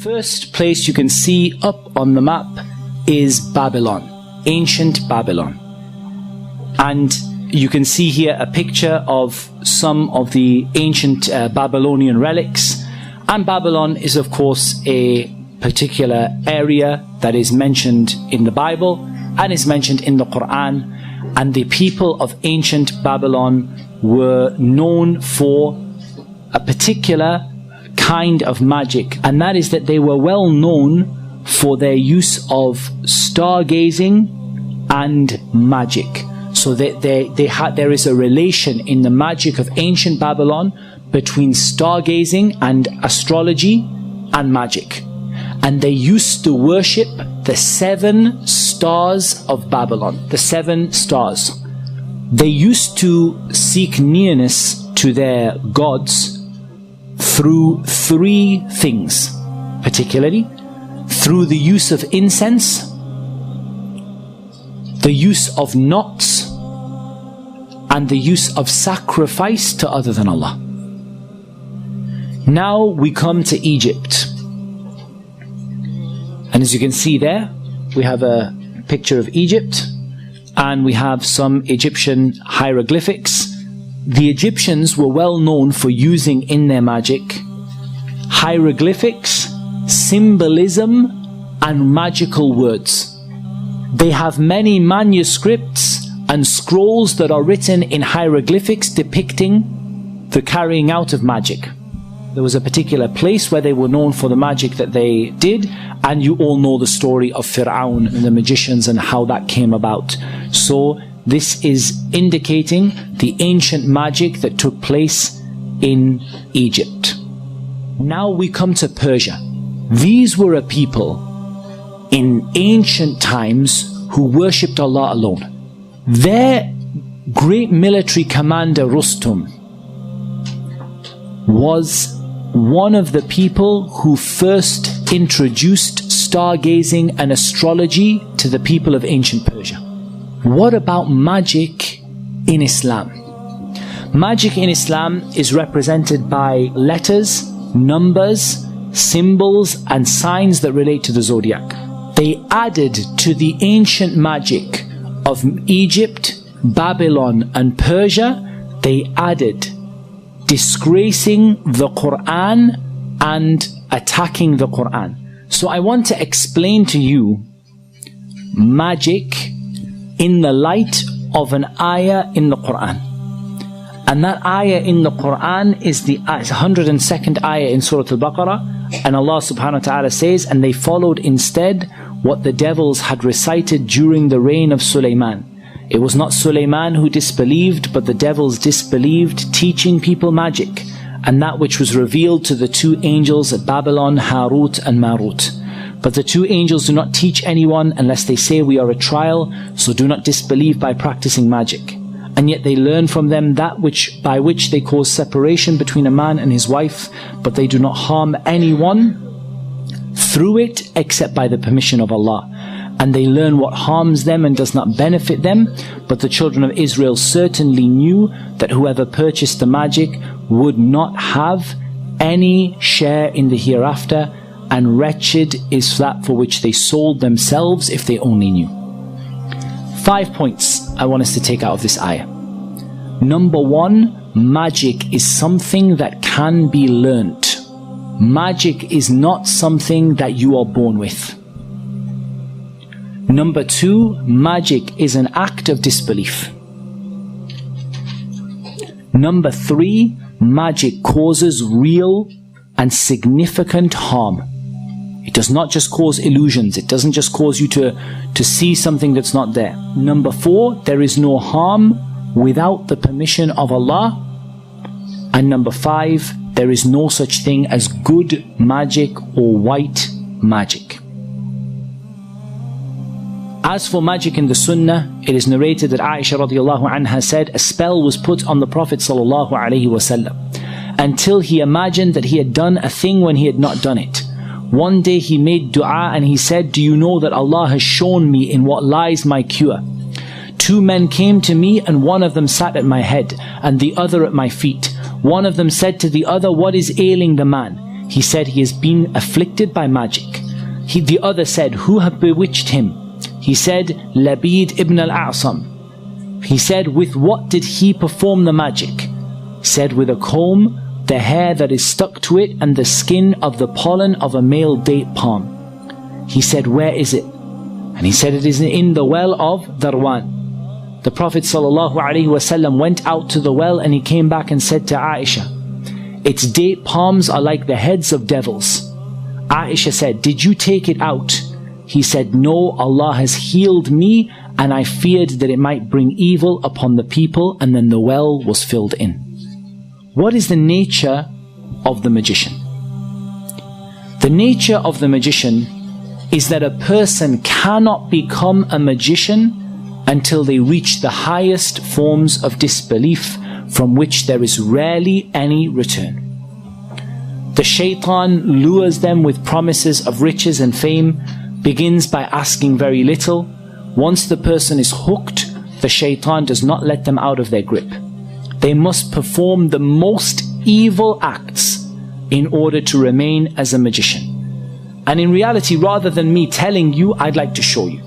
first place you can see up on the map is Babylon, ancient Babylon. And you can see here a picture of some of the ancient Babylonian relics. And Babylon is of course a particular area that is mentioned in the Bible and is mentioned in the Quran. And the people of ancient Babylon were known for a particular kind of magic, and that is that they were well known for their use of stargazing and magic. So there is a relation in the magic of ancient Babylon between stargazing and astrology and magic. And they used to worship the 7 stars of Babylon, the 7 stars. They used to seek nearness to their gods through 3 things, particularly through the use of incense, the use of knots, and the use of sacrifice to other than Allah. Now we come to Egypt. And as you can see there, we have a picture of Egypt, and we have some Egyptian hieroglyphics. The Egyptians were well known for using in their magic hieroglyphics, symbolism, and magical words. They have many manuscripts and scrolls that are written in hieroglyphics depicting the carrying out of magic. There was a particular place where they were known for the magic that they did, and you all know the story of Fir'aun and the magicians and how that came about. So this is indicating the ancient magic that took place in Egypt. Now we come to Persia. These were a people in ancient times who worshipped Allah alone. Their great military commander Rustum was one of the people who first introduced stargazing and astrology to the people of ancient Persia. What about magic in Islam? Magic in Islam is represented by letters, numbers, symbols, and signs that relate to the zodiac. They added to the ancient magic of Egypt, Babylon, and Persia, they added disgracing the Quran and attacking the Quran. So I want to explain to you magic in the light of an ayah in the Quran. And that ayah in the Quran is the 102nd ayah in Surah Al-Baqarah. And Allah subhanahu wa ta'ala says, and they followed instead what the devils had recited during the reign of Sulaiman. It was not Sulaiman who disbelieved, but the devils disbelieved, teaching people magic, and that which was revealed to the 2 angels at Babylon, Harut and Marut. But the 2 angels do not teach anyone unless they say we are a trial, so do not disbelieve by practicing magic. And yet they learn from them that by which they cause separation between a man and his wife, but they do not harm anyone through it except by the permission of Allah. And they learn what harms them and does not benefit them. But the children of Israel certainly knew that whoever purchased the magic would not have any share in the hereafter, and wretched is that for which they sold themselves if they only knew. 5 points I want us to take out of this ayah. Number 1, magic is something that can be learnt. Magic is not something that you are born with. Number 2, magic is an act of disbelief. Number 3, magic causes real and significant harm. It does not just cause illusions. It doesn't just cause you to see something that's not there. Number 4, there is no harm without the permission of Allah. And number 5, there is no such thing as good magic or white magic. As for magic in the Sunnah, it is narrated that Aisha radiallahu anha said, a spell was put on the Prophet sallallahu alaihi wasallam until he imagined that he had done a thing when he had not done it. One day he made dua and he said, do you know that Allah has shown me in what lies my cure? 2 men came to me, and one of them sat at my head and the other at my feet. One of them said to the other, what is ailing the man? He said, he has been afflicted by magic. The other said, who have bewitched him? He said, Labid ibn al-A'sam. He said, with what did he perform the magic? He said, with a comb, the hair that is stuck to it, and the skin of the pollen of a male date palm. He said, where is it? And he said, it is in the well of Darwan. The Prophet ﷺ went out to the well and he came back and said to Aisha, its date palms are like the heads of devils. Aisha said, did you take it out? He said, no, Allah has healed me and I feared that it might bring evil upon the people. And then the well was filled in. What is the nature of the magician? The nature of the magician is that a person cannot become a magician until they reach the highest forms of disbelief from which there is rarely any return. The shaitan lures them with promises of riches and fame, begins by asking very little. Once the person is hooked, the shaitan does not let them out of their grip. They must perform the most evil acts in order to remain as a magician. And in reality, rather than me telling you, I'd like to show you.